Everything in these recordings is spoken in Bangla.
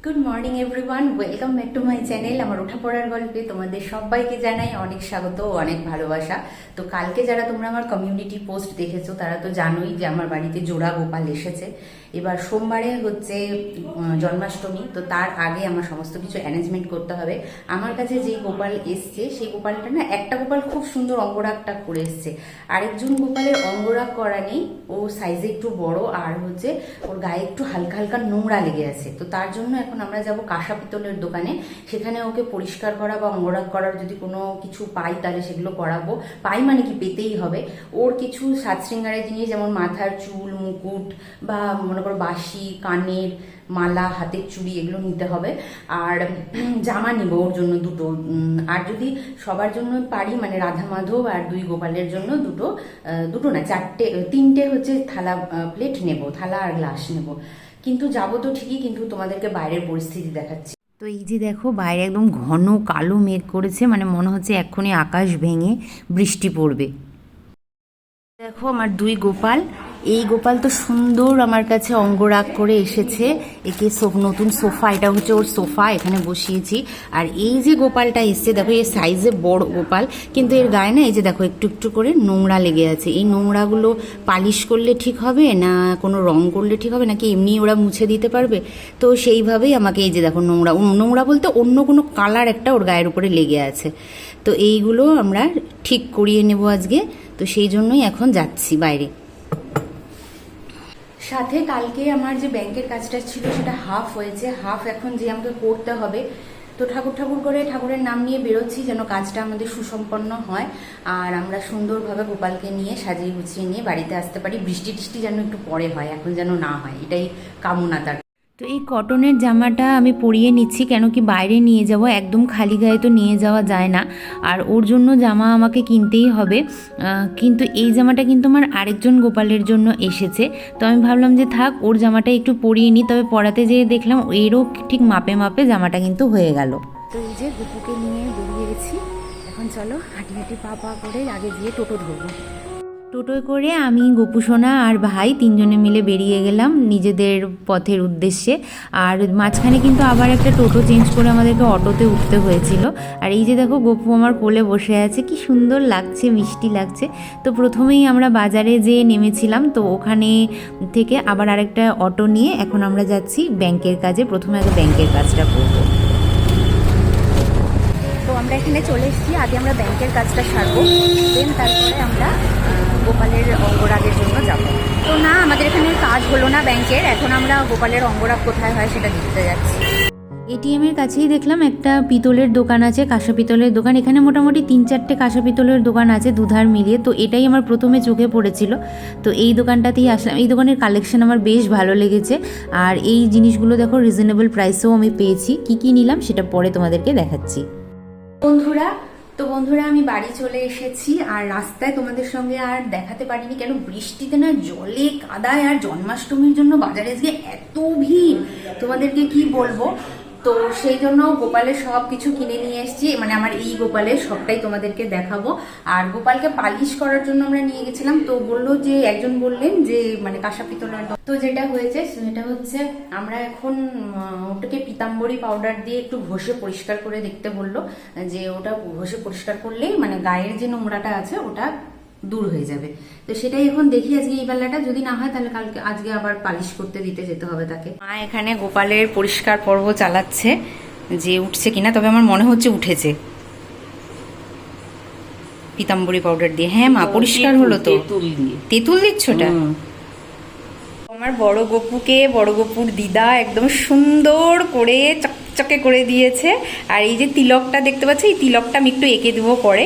Good morning everyone, welcome back to my channel. আমার ওঠা পড়ার গল্পে তোমাদের সবাইকে জানাই অনেক স্বাগত ও অনেক ভালোবাসা। তো কালকে যারা তোমরা আমার কমিউনিটি পোস্ট দেখেছো তারা তো জানোই যে আমার বাড়িতে জোড়া গোপাল এসেছে। এবার সোমবারে হচ্ছে জন্মাষ্টমী, তো তার আগে আমার সমস্ত কিছু অ্যারেঞ্জমেন্ট করতে হবে। আমার কাছে যে গোপাল এসছে সেই গোপালটা না, একটা গোপাল খুব সুন্দর অঙ্গরাগটা করে এসছে, আরেকজন গোপালের অঙ্গরাগ করা নেই, ও সাইজে একটু বড় আর হচ্ছে ওর গায়ে একটু হালকা হালকা নোংরা লেগে আছে। তো তার জন্য এখন আমরা যাব কাঁসা পিতলের দোকানে, সেখানে ওকে পরিষ্কার করা বা অঙ্গরাগ করার যদি কোনো কিছু পাই তাহলে সেগুলো করাবো। পাই মানে কি, পেতেই হবে। ওর কিছু সাজ শৃঙ্গারের জিনিস যেমন মাথার চুল, মুকুট বা মনে করো বাঁশি, কানের মালা, হাতের চুড়ি, এগুলো নিতে হবে। আর জামা নিব ওর জন্য দুটো। আর যদি সবার জন্য পারি মানে রাধা মাধব আর দুই গোপালের জন্য দুটো না তিনটে হচ্ছে থালা প্লেট নেব, থালা আর গ্লাস নেব। কিন্তু যাবো তো ঠিকই, কিন্তু তোমাদেরকে বাইরের পরিস্থিতি দেখাচ্ছি। তো এই যে দেখো, বাইরে একদম ঘন কালো মেঘ করেছে, মানে মনে হচ্ছে এক্ষুনি আকাশ ভেঙে বৃষ্টি পড়বে। দেখো আমার দুই গোপাল, এই গোপাল তো সুন্দর আমার কাছে অঙ্গরাগ করে এসেছে। একে নতুন সোফা, এটা হচ্ছে ওর সোফা, এখানে বসিয়েছি। আর এই যে গোপালটা এসছে দেখো, এর সাইজে বড় গোপাল, কিন্তু এর গায়ে না এই যে দেখো একটু একটু করে নোংরা লেগে আছে। এই নোংরাগুলো পালিশ করলে ঠিক হবে না কোনো রং করলে ঠিক হবে, নাকি এমনি ওরা মুছে দিতে পারবে? তো সেইভাবেই আমাকে এই যে দেখো নোংরা বলতে অন্য কোনো কালার একটা ওর গায়ের উপরে লেগে আছে। তো এইগুলো আমরা ঠিক করিয়ে নেব আজকে। তো সেই জন্যই এখন যাচ্ছি বাইরে। সাথে কালকে আমার যে ব্যাংকের কাজটা ছিল সেটা হাফ হয়েছে, হাফ এখন যে আমাকে করতে হবে। তো ঠাকুর করে ঠাকুরের নাম নিয়ে বেরোচ্ছি যেন কাজটা আমাদের সুসম্পন্ন হয় আর আমরা সুন্দরভাবে গোপালকে নিয়ে সাজিয়ে গুছিয়ে নিয়ে বাড়িতে আসতে পারি। বৃষ্টি টিষ্টি যেন একটু পরে হয়, এখন যেন না হয়, এটাই কামনা তার। তো এই কটনের জামাটা আমি পরিয়ে নিচ্ছি, কেন কি বাইরে নিয়ে যাব, একদম খালি গায়ে তো নিয়ে যাওয়া যায় না। আর ওর জন্য জামা আমাকে কিনতেই হবে। কিন্তু এই জামাটা কিন্তু আমার আরেকজন গোপালের জন্য এসেছে, তো আমি ভাবলাম যে থাক ওর জামাটা একটু পরিয়ে নিই। তবে পরাতে যেয়ে দেখলাম এরও ঠিক মাপে মাপে জামাটা কিন্তু হয়ে গেল। তো এই যে গুপুকে নিয়ে বেরিয়ে গেছি, এখন চলো হাঁটি হাঁটি পা পা করে আগে গিয়ে টোটো ধরবো। টোটোয় করে আমি, গোপুসোনা আর ভাই তিনজনে মিলে বেরিয়ে গেলাম নিজেদের পথের উদ্দেশ্যে। আর মাঝখানে কিন্তু আবার একটা টোটো চেঞ্জ করে আমাদেরকে অটোতে উঠতে হয়েছিল। আর এই যে দেখো গপু আমার কোলে বসে আছে, কি সুন্দর লাগছে, মিষ্টি লাগছে। তো প্রথমেই আমরা বাজারে যেয়ে নেমেছিলাম, তো ওখানে থেকে আবার আরেকটা অটো নিয়ে এখন আমরা যাচ্ছি ব্যাংকের কাজে। প্রথমে আগে ব্যাংকের কাজটা করবো। তো আমরা এখানে চলে এসেছি, আগে আমরা ব্যাংকের কাজটা সারবো, দেন তারপরে আমরা গোপালের অঙ্গরাগের জন্য যাব। তো না, আমাদের এখানে কাজ হলো না ব্যাংকের, এখন আমরা গোপালের অঙ্গরাগ কোথায় হয় সেটা দেখতে যাচ্ছি। এটিএমের কাছেই দেখলাম একটা পিতলের দোকান আছে, কাঁসা পিতলের দোকান। এখানে মোটামুটি 3-4টে কাঁসা পিতলের দোকান আছে দুধার মিলিয়ে, তো এটাই আমার প্রথমে চোখে পড়েছিল। তো এই দোকানটাতেই আসলাম। এই দোকানের কালেকশন আমার বেশ ভালো লেগেছে, আর এই জিনিসগুলো দেখো রিজনেবল প্রাইসেও আমি পেয়েছি। কি নিলাম সেটা পরে তোমাদেরকে দেখাচ্ছি। বন্ধুরা আমি বাড়ি চলে এসেছি, আর রাস্তায় তোমাদের সঙ্গে আর দেখাতে পারিনি, কেন বৃষ্টিতে না জলে কাদায়, আর জন্মাষ্টমীর জন্য বাজারে গিয়ে এত ভিড় তোমাদেরকে কি বলবো। তো সেই জন্য গোপালের সব কিছু কিনে নিয়ে এসেছি, মানে আমার এই গোপালের সবটাই তোমাদেরকে দেখাবো। আর গোপালকে পালিশ করার জন্য আমরা নিয়ে গেছিলাম, তো বললো যে একজন বললেন যে মানে কাঁসা পিতলের, তো যেটা হয়েছে সেটা হচ্ছে আমরা এখন ওটাকে পিতাম্বরী পাউডার দিয়ে একটু ঘষে পরিষ্কার করে দেখতে বললো, যে ওটা ঘষে পরিষ্কার করলেই মানে গায়ের যে নোংরাটা আছে ওটা দূর হয়ে যাবে। তো সেটাই এখন দেখি আজকে এই বেলাটা, যদি না হয় তাহলে আজকে আবার পালিশ করতে দিতে যেতে হবে তাকে। মা এখানে গোপালের পরিষ্কার পর্ব চালাচ্ছে, যে উঠছে কিনা, তবে আমার মনে হচ্ছে উঠেছে পিতাম্বরী পাউডার দিয়ে। হ্যাঁ মা, পরিষ্কার হলো তো। তেঁতুল দিচ্ছ ওটা? আমার বড় গপুর দিদা একদম সুন্দর করে চকচকে করে দিয়েছে। আর এই যে তিলকটা দেখতে পাচ্ছ, এই তিলকটা আমি একটু এঁকে দেবো পরে।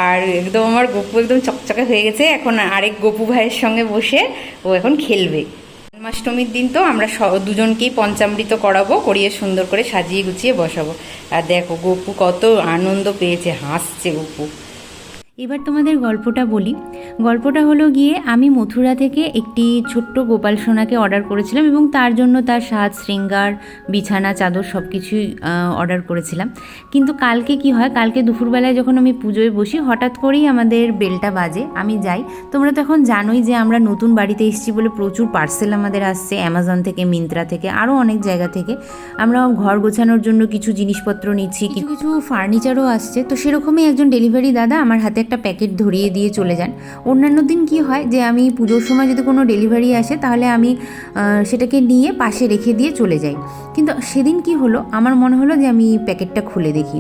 আর একদম আমার গপু একদম চকচকে হয়ে গেছে। এখন আরেক গপু ভাইয়ের সঙ্গে বসে ও এখন খেলবে। জন্মাষ্টমীর দিন তো আমরা দুজনকেই পঞ্চামৃত করাবো, করিয়ে সুন্দর করে সাজিয়ে গুছিয়ে বসাবো। আর দেখো গপু কত আনন্দ পেয়েছে, হাসছে গপু। এবার তোমাদের গল্পটা বলি। গল্পটা হলো গিয়ে আমি মথুরা থেকে একটি ছোট্ট গোপাল সোনাকে অর্ডার করেছিলাম এবং তার জন্য তার সাজ শৃঙ্গার, বিছানা, চাদর সব কিছুই অর্ডার করেছিলাম। কিন্তু কালকে কি হয়, কালকে দুপুরবেলায় যখন আমি পুজোয় বসি হঠাৎ করেই আমাদের বেলটা বাজে, আমি যাই। তোমরা তো এখন জানোই যে আমরা নতুন বাড়িতে এসেছি বলে প্রচুর পার্সেল আমাদের আসছে অ্যামাজন থেকে, মিন্ত্রা থেকে, আরও অনেক জায়গা থেকে। আমরা ঘর গোছানোর জন্য কিছু জিনিসপত্র নিচ্ছি, কিছু কিছু ফার্নিচারও আসছে। তো সেরকমই একজন ডেলিভারি দাদা আমার হাতে একটা প্যাকেট ধরিয়ে দিয়ে চলে যান। অন্যান্য দিন কি হয় যে আমি পুজোর সময় যদি কোনো ডেলিভারি আসে তাহলে আমি সেটাকে নিয়ে পাশে রেখে দিয়ে চলে যাই। কিন্তু সেদিন কি হলো, আমার মনে হলো যে আমি প্যাকেটটা খুলে দেখি।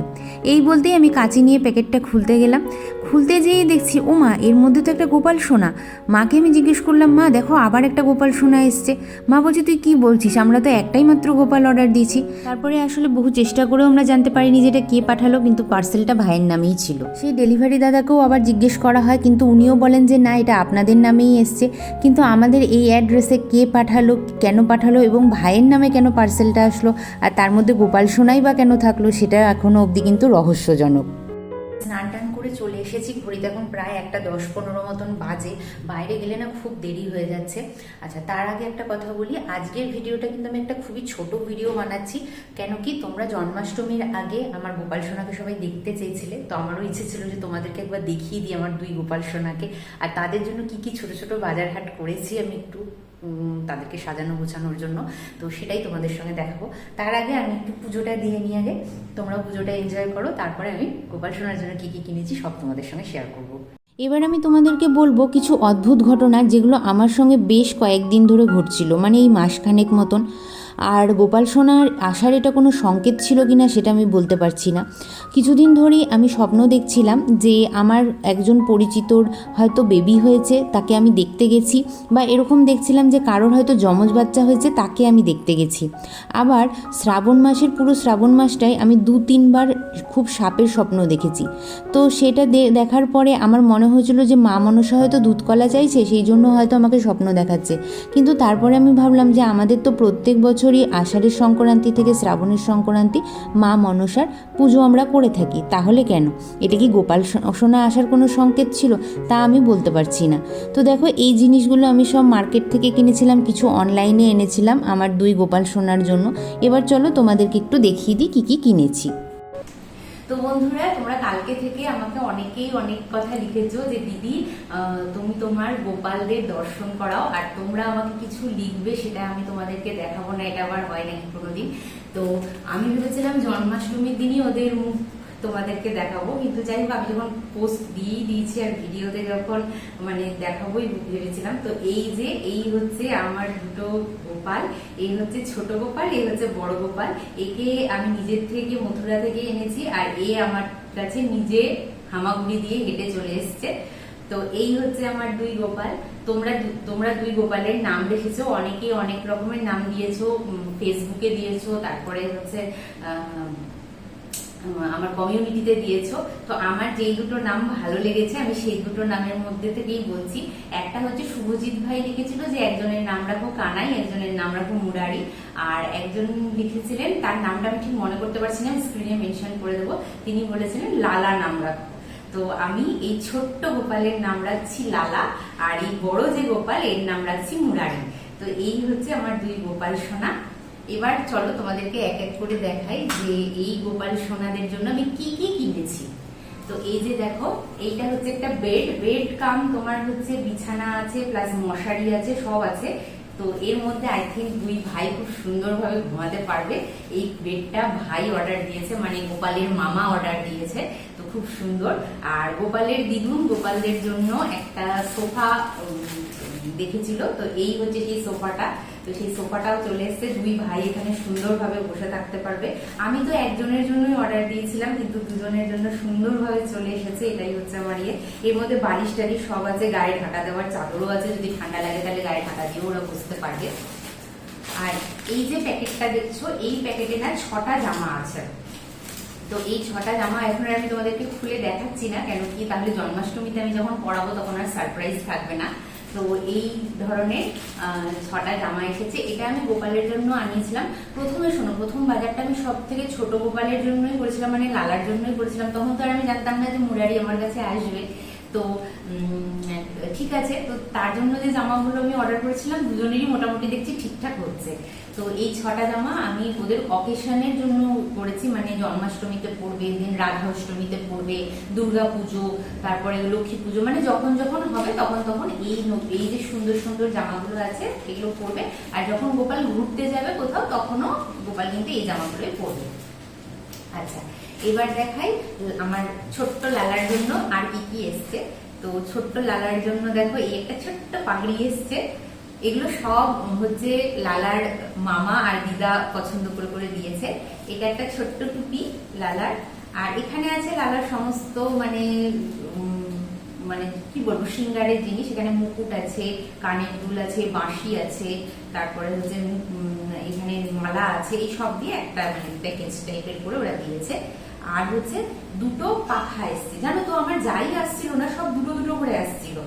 এই বলতেই আমি কাঁচি নিয়ে প্যাকেটটা খুলতে গেলাম। খুলতে যেয়েই দেখছি ও মা, এর মধ্যে তো একটা গোপাল সোনা। মাকে আমি জিজ্ঞেস করলাম, মা দেখো আবার একটা গোপাল সোনা এসছে। মা বলছে, তুই কি বলছিস, আমরা তো একটাই মাত্র গোপাল অর্ডার দিয়েছি। তারপরে আসলে বহু চেষ্টা করেও আমরা জানতে পারিনি যে এটা কে পাঠালো, কিন্তু পার্সেলটা ভাইয়ের নামেই ছিল। সেই ডেলিভারি দাদাকেও আবার জিজ্ঞেস করা হয়, কিন্তু উনিও বলেন যে না, এটা আপনাদের নামেই এসছে। কিন্তু আমাদের এই অ্যাড্রেসে কে পাঠালো, কেন পাঠালো এবং ভাইয়ের নামে কেন পার্সেলটা আসলো, আর তার মধ্যে গোপাল সোনাই বা কেন থাকলো, সেটা এখনও অবধি কিন্তু রহস্যজনক। স্নান টান করে চলে এসেছি, ঘড়িতে এখন প্রায় 1:10-15 মতন বাজে। বাইরে গেলে না খুব দেরি হয়ে যাচ্ছে। আচ্ছা, তার আগে একটা কথা বলি, আজকের ভিডিওটা কিন্তু আমি একটা খুবই ছোট ভিডিও বানাচ্ছি। কেন কি, তোমরা জন্মাষ্টমীর আগে আমার গোপাল সোনাকে সবাই দেখতে চেয়েছিলে, তো আমারও ইচ্ছে ছিল যে তোমাদেরকে একবার দেখিয়ে দিই আমার 2 গোপাল সোনাকে, আর তাদের জন্য কি কি ছোট ছোট বাজার হাট করেছি আমি একটু তাদেরকে সাজানো গোছানোর জন্য। তো সেটাই তোমাদের সঙ্গে দেখাবো। তার আগে আমি একটু পুজোটা দিয়ে নিয়ে আগে, তোমরাও পুজোটা এনজয় করো, তারপরে আমি গোপাল সোনার জন্য কী কী কিনেছি সব তোমাদের সঙ্গে শেয়ার করব। এবার আমি তোমাদেরকে বলবো কিছু অদ্ভুত ঘটনা, যেগুলো আমার সঙ্গে বেশ কয়েকদিন ধরে ঘটছিল, মানে এই মাসখানেক মতন। আর গোপাল সোনার আসার এটা কোনো সংকেত ছিল কি না সেটা আমি বলতে পারছি না। কিছুদিন ধরেই আমি স্বপ্ন দেখছিলাম যে আমার একজন পরিচিতর হয়তো বেবি হয়েছে, তাকে আমি দেখতে গেছি, বা এরকম দেখছিলাম যে কারোর হয়তো যমজ বাচ্চা হয়েছে, তাকে আমি দেখতে গেছি। আবার শ্রাবণ মাসের পুরো শ্রাবণ মাসটায় আমি 2-3 বার খুব সাপের স্বপ্ন দেখেছি। তো সেটা দেখার পরে আমার মনে হয়েছিল যে মা মনসা হয়তো দুধকলা চাইছে, সেই জন্য হয়তো আমাকে স্বপ্ন দেখাচ্ছে। কিন্তু তারপরে আমি ভাবলাম যে আমাদের তো প্রত্যেক বছরই আষাঢ়ের সংক্রান্তি থেকে শ্রাবণের সংক্রান্তি মা মনসার পুজো আমরা করে থাকি, তাহলে কেন, এটা কি গোপাল সোনা আসার কোনো সংকেত ছিল? তা আমি বলতে পারছি না। তো দেখো, এই জিনিসগুলো আমি সব মার্কেট থেকে কিনেছিলাম, কিছু অনলাইনে এনেছিলাম আমার 2 গোপাল সোনার জন্য। এবার চলো তোমাদেরকে একটু দেখিয়ে দিই কী কী কিনেছি। তো বন্ধুরা, তোমরা কালকে থেকে আমাকে অনেকেই অনেক কথা লিখেছো যে দিদি তুমি তোমার গোপালদের দর্শন করাও, আর তোমরা আমাকে কিছু লিখবে, সেটা আমি তোমাদেরকে দেখাবো না, এটা আবার হয় নাকি কোনোদিন। তো আমি ভেবেছিলাম জন্মাষ্টমীর দিনই ওদের মুখ তোমাদেরকে দেখাবো, কিন্তু যাই হোক আমি যখন পোস্ট দিয়েছি আর ভিডিওতে যখন মানে দেখাবোই ভেবেছিলাম। তো এই হচ্ছে আমার 2 গোপাল, এই হচ্ছে ছোট গোপাল, এই হচ্ছে বড় গোপাল। একে আমি নিজের থেকে মথুরা থেকে এনেছি, আর আমার কাছে নিজে হামাগুড়ি দিয়ে হেঁটে চলে এসছে। তো এই হচ্ছে আমার 2 গোপাল। তোমরা 2 গোপালের নাম রেখেছো, অনেকেই অনেক রকমের নাম দিয়েছো, ফেসবুকে দিয়েছো, তারপরে হচ্ছে আমার কমিউনিটিতে দিয়েছো। তো আমার যেই 2টো নাম ভালো লেগেছে আমি সেই 2টো নামের মধ্যে থেকেই বলছি। একটা হচ্ছে শুভজিৎ ভাই লিখেছিল যে একজনের নাম রাখো কানাই, একজনের নাম রাখো মুরারি, আর একজন লিখেছিলেন, তার নামটা আমি ঠিক মনে করতে পারছি না, স্ক্রিনে মেনশন করে দেবো, তিনি বলেছিলেন লালা নাম রাখো। তো আমি এই ছোট্ট গোপালের নাম রাখছি লালা, আর এই বড় যে গোপাল এর নাম রাখছি মুরারি। তো এই হচ্ছে আমার 2 গোপাল সোনা। এবার চলো তোমাদেরকে এক এক করে দেখাই যে এই গোপাল সোনাদের জন্য আমি কি কি কিনেছি। তো এই যে দেখো, এইটা হচ্ছে একটা বেড কাম, তোমার হচ্ছে বিছানা আছে প্লাস মশারি আছে, সব আছে। তো এর মধ্যে আই থিঙ্ক 2 ভাই খুব সুন্দরভাবে ঘুমাতে পারবে। এই বেডটা ভাই অর্ডার দিয়েছে, মানে গোপালের মামা অর্ডার দিয়েছে, তো খুব সুন্দর। আর গোপালের দিদুন গোপালদের জন্য একটা সোফা দেখেছিল, তো এই হচ্ছে সেই সোফাটা। তো সেই সোফাটাও চলে এসছে, 2 ভাই এখানে সুন্দরভাবে বসে থাকতে পারবে। আমি তো একজনের জন্যই অর্ডার দিয়েছিলাম, কিন্তু 2 জনের জন্য সুন্দরভাবে চলে এসেছে, এটাই হচ্ছে আমার ইয়ে। এর মধ্যে বালিশ টালিশ সব আছে, গায়ে ঢাকা দেওয়ার চাদরও আছে, যদি ঠান্ডা লাগে তাহলে গায়ে ঢাকা দিয়ে ওরা বসতে পারবে। আর এই যে প্যাকেটটা দেখছো, এই প্যাকেটে না 6টা জামা আছে। তো এই 6টা জামা এখন আমি তোমাদেরকে খুলে দেখাচ্ছি না, কেন কি তাহলে জন্মাষ্টমীতে আমি যখন পরাবো তখন আর সারপ্রাইজ থাকবে না। তো এই ধরনের 6টা জামা এসেছে। এটা আমি গোপালের জন্য আনিয়েছিলাম। প্রথমে শোনো, প্রথম বাজারটা আমি সব থেকে ছোট গোপালের জন্যই করেছিলাম, মানে লালার জন্যই করেছিলাম। তখন তো আর আমি জানতাম না যে মুরারি আমার কাছে আসবে। তো ঠিক আছে, তো তার জন্য যে জামাগুলো আমি অর্ডার করেছিলাম দুজনেরই মোটামুটি দেখছি ঠিকঠাক হচ্ছে। তো এই 6টা জামা আমি ওদের অকেশনের জন্য করেছি, মানে জন্মাষ্টমীতে পড়বে, দিন রাধা অষ্টমীতে পড়বে, দুর্গা পুজো, তারপরে লক্ষ্মী পুজো, মানে যখন যখন হবে তখন তখন এই যে সুন্দর সুন্দর জামাগুলো আছে এগুলো পরবে। আর যখন গোপাল ঘুরতে যাবে কোথাও তখনও গোপাল কিন্তু এই জামাগুলোই পরবে। আচ্ছা, এবার দেখাই আমার ছোট্ট লালার জন্য আর কি কি এসছে। তো ছোট্ট লালার জন্য দেখো এই একটা ছোট্ট পাগড়ি এসছে। এগুলো সব হচ্ছে লালার মামা আর দিদা পছন্দ করে করে দিয়েছে। এটা একটা ছোট্ট টুপি লালার। আর এখানে আছে লালার সমস্ত মানে মানে কি বলবো সিঙ্গারের জিনিস। এখানে মুকুট আছে, কানের দুল আছে, বাঁশি আছে, তারপরে হচ্ছে এখানে মালা আছে, এই সব দিয়ে একটা মানে প্যাকেজ টাইপের করে ওরা দিয়েছে। আর হচ্ছে দুটো পাখা এসছে। জানো তো আমার যাই আসছিল না সব দুটো দুটো করে আসছিল।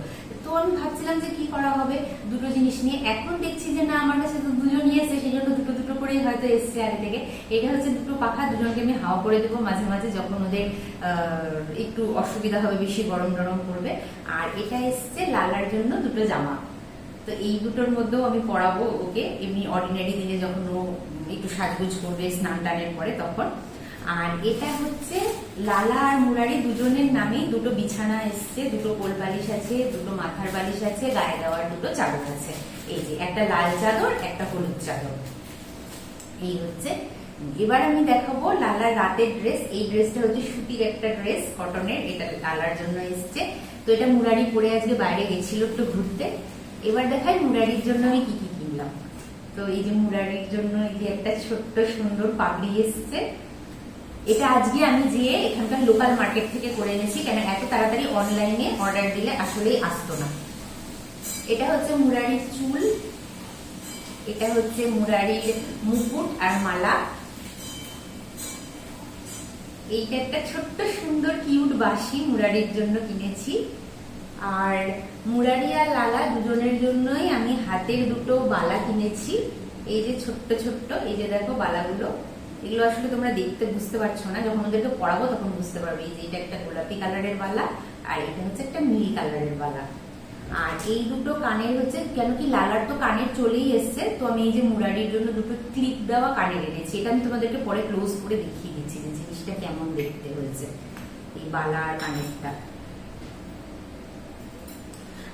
তো আমি ভাবছিলাম যে কি করা হবে দুটো জিনিস নিয়ে। এখন দেখছি যে না, আমার কাছে তো দুজনই এসে, সেই জন্য দুটো দুটো করেই হয়তো এসছে আগে থেকে। এটা হচ্ছে দুটো পাখা, দুজনকে আমি হাওয়া করে দেবো মাঝে মাঝে যখন ওদের একটু অসুবিধা হবে, বেশি গরম টরম করবে। আর এটা এসছে লালার জন্য দুটো জামা। তো এই দুটোর মধ্যেও আমি পরাবো ওকে এমনি অর্ডিনারি দিনে যখন ও একটু সাজগোজ করবে স্নান টানের পরে তখন। আর এটা হচ্ছে লালা আর মুরারি দুজনের নামে দুটো বিছানা এসছে, দুটো কোল বালিশ আছে, দুটো মাথার বালিশ আছে, গায়ে দেওয়ার দুটো চাদর আছে। এই যে একটা লাল চাদর, একটা হলুদ চাদর। এই হচ্ছে। এবার আমি দেখাবো লালার রাতের ড্রেস। এই ড্রেসটা হচ্ছে সুতির একটা ড্রেস, কটনের। এটা লালার জন্য এসছে। তো এটা মুরারি পরে আজকে বাইরে গেছিল একটু ঘুরতে। এবার দেখাই মুরারির জন্য আমি কি কি কিনলাম। তো এই যে মুরারির জন্য এই যে একটা ছোট্ট সুন্দর পাগড়ি এসছে। এটা আজকে আমি যেয়ে এখানকার লোকাল মার্কেট থেকে করে এনেছি, কেন এত তাড়াতাড়ি অনলাইনে অর্ডার দিলে আসলেই আসতো না। এটা হচ্ছে মুরারির চুল, এটা হচ্ছে মুরারির মুকুট আর মালা। এইটা একটা ছোট্ট সুন্দর কিউট বাঁশি মুরারির জন্য কিনেছি। আর মুরারি আর লালা দুজনের জন্যই আমি হাতের দুটো বালা কিনেছি। এই যে ছোট্ট ছোট্ট, এই যে দেখো বালাগুলো। এগুলো আসলে তোমরা দেখতে বুঝতে পারছো না, যখন ওদেরকে পড়াবো তখন বুঝতে পারবে। এই যে এটা একটা গোলাপি কালারের বালা, আর এটা হচ্ছে একটা নীল কালারের বালা। আর এই দুটো কানের হচ্ছে, কেন কি লালার তো কানের চলেই এসছে, তো আমি এই যে মুরারির জন্য দুটো ক্লিপ দেওয়া কানের এনেছি। এটা আমি তোমাদেরকে পরে ক্লোজ করে দেখিয়ে দিচ্ছি যে জিনিসটা কেমন দেখতে হয়েছে, এই বালা আর কানেরটা।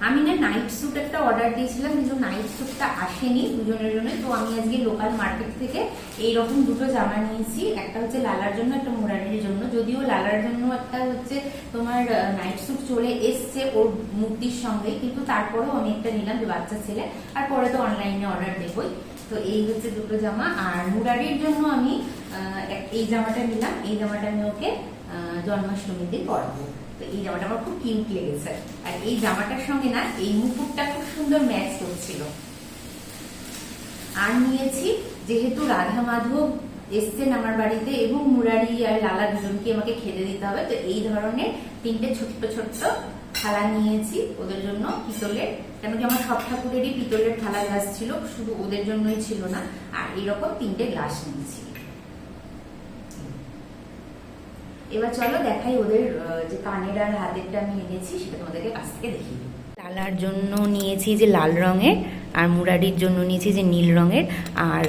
আমি না নাইট স্যুট একটা অর্ডার দিয়েছিলাম, কিন্তু নাইট স্যুটটা আসেনি দুজনের জন্য। তো আমি আজকে লোকাল মার্কেট থেকে এইরকম দুটো জামা নিয়েছি। একটা হচ্ছে লালার জন্য, একটা মুরারির জন্য। যদিও লালার জন্য একটা হচ্ছে তোমার নাইট স্যুট চলে এসছে ওর মূর্তির সঙ্গে, কিন্তু তারপরেও আমি একটা নিলাম, যে বাচ্চা ছেলে, আর পরে তো অনলাইনে অর্ডার দেবই। তো এই হচ্ছে দুটো জামা। আর মুরারির জন্য আমি এই জামাটা নিলাম। এই জামাটা আমি ওকে জন্মাষ্টমীতে পরাবো। তো এই জামাটা আমার খুব কিউট লেগেছে। আর এই জামাটার সঙ্গে না এই মুকুটটা খুব সুন্দর ম্যাচ করছিল। আর নিয়েছি, যেহেতু রাধা মাধব এসছেন আমার বাড়িতে এবং মুরারি আর লালা দুজনকে আমাকে খেতে দিতে হবে, তো এই ধরনের 3টে ছোট্ট ছোট্ট থালা নিয়েছি ওদের জন্য, পিতলের। কেন কি আমার সব ঠাকুরেরই পিতলের থালা গ্লাস ছিল, শুধু ওদের জন্যই ছিল না। আর এরকম 3টে গ্লাস নিয়েছি। এবার চলো দেখাই ওদের যে কানের আর হাতেরটা আমি এনেছি, সেটা তোমাদেরকে কাছ থেকে দেখিয়ে দিই। লালার জন্য নিয়েছি যে লাল রঙের, আর মুরারির জন্য নিয়েছি যে নীল রঙের। আর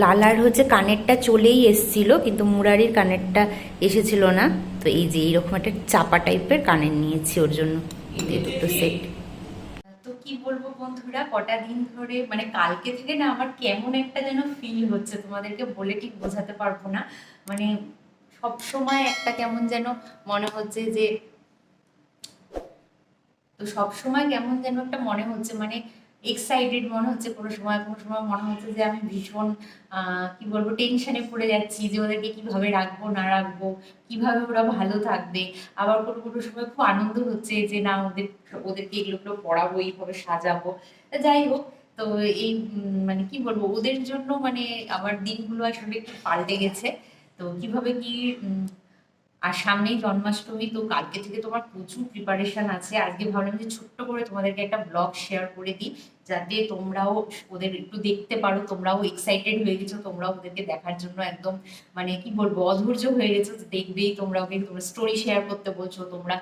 লালার হচ্ছে কানেরটা চলেই এসছিল, কিন্তু মুরারির কানেরটা এসেছিল না। তো এই যে এইরকম একটা চাপা টাইপের কানের নিয়েছি ওর জন্য, এই দুটো সেট। তো কি বলবো বন্ধুরা, কটা দিন ধরে মানে কালকে থেকে না আমার কেমন একটা যেন ফিল হচ্ছে, তোমাদেরকে বলে ঠিক বোঝাতে পারবো না। মানে সব সময় একটা কেমন যেন মনে হচ্ছে যে, তো সব সময় কেমন যেন একটা মনে হচ্ছে, মানে এক্সাইটেড মনে হচ্ছে কোনো সময়, কোনো সময় মনে হচ্ছে যে আমি ভীষণ কি বলবো টেনশনে পড়ে যাচ্ছি, যে ওদেরকে কিভাবে রাখবো না রাখবো, কিভাবে ওরা ভালো থাকবে। আবার কোনো কোনো সময় খুব আনন্দ হচ্ছে যে না ওদেরকে এগুলো পড়াবো, এইভাবে সাজাবো। যাই হোক, তো এই মানে কি বলবো ওদের জন্য মানে আমার দিনগুলো আসলে একটু পাল্টে গেছে। তো কিভাবে কি আর সামনেই জন্মাষ্টমী, তো কালকে থেকে তোমার প্রচুর প্রিপারেশন আছে। আজকে ভাবলাম যে ছোট্ট করে তোমাদেরকে একটা ব্লগ শেয়ার করে দিই, যাতে তোমরাও ওদের একটু দেখতে পারো, তোমরাও এক্সাইটেড হয়ে গেছো, তোমরাও ওদেরকে দেখার জন্য একদম মানে কি বলবো অধৈর্য হয়ে গেছো যে দেখবেই তোমরা, ওকে তোমরা স্টোরি শেয়ার করতে বলছো তোমরা।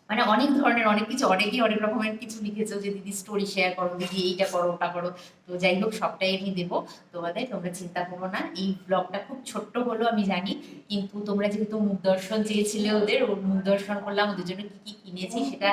মানে অনেক ধরনের অনেক কিছু, অনেকেই অনেক রকমের কিছু লিখেছো যে দিদি স্টোরি শেয়ার করো, দিদি এইটা করো ওটা করো। তো যাই হোক, সবটাই আমি দেবো তোমাদের, তোমরা চিন্তা করো না। এই ব্লগটা খুব ছোট্ট হলো আমি জানি, কিন্তু তোমরা যেহেতু মুখ দর্শন চেয়েছিলে ওদের, ওর মুখ দর্শন করলাম, ওদের জন্য কি কি কিনেছি সেটা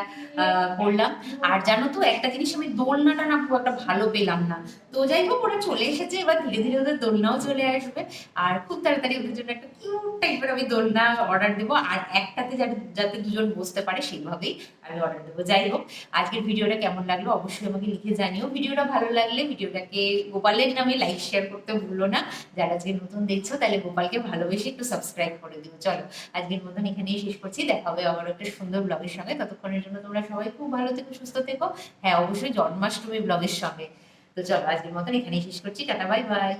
করলাম। আর জানো তো একটা জিনিস, আমি দোলনাটা না খুব একটা ভালো পেলাম না। তো যাই হোক, ওরা চলে এসেছে, এবার ধীরে ধীরে ওদের দোলনাও চলে আসবে। আর খুব তাড়াতাড়ি ওদের জন্য একটা কিউট টাইপের আমি দোলনা অর্ডার দেবো, আর একটাতে যাতে দুজন বসতে পারে সেইভাবেই আমি অর্ডার দেবো। যাই হোক, আজকের ভিডিওটা কেমন লাগলো অবশ্যই আমাকে লিখে জানিও। ভিডিওটা ভালো লাগলে ভিডিওটাকে গোপালের নামে লাইক শেয়ার করতে ভুলো না। যারা আজকে নতুন দেখছো তাহলে গোপালকে ভালোবেসে একটু সাবস্ক্রাইব করে দিও। চলো, আজকের মতন এখানেই শেষ করছি, দেখা হবে আবার একটা সুন্দর ব্লগের সঙ্গে। ততক্ষণের জন্য তোমরা সবাই খুব ভালো থেকো, সুস্থ থেকো। হ্যাঁ, অবশ্যই জন্মাষ্টমী ব্লগের সঙ্গে। তো চলো, আজকের মতন এখানেই শেষ করছি, টাটা, বাই বাই।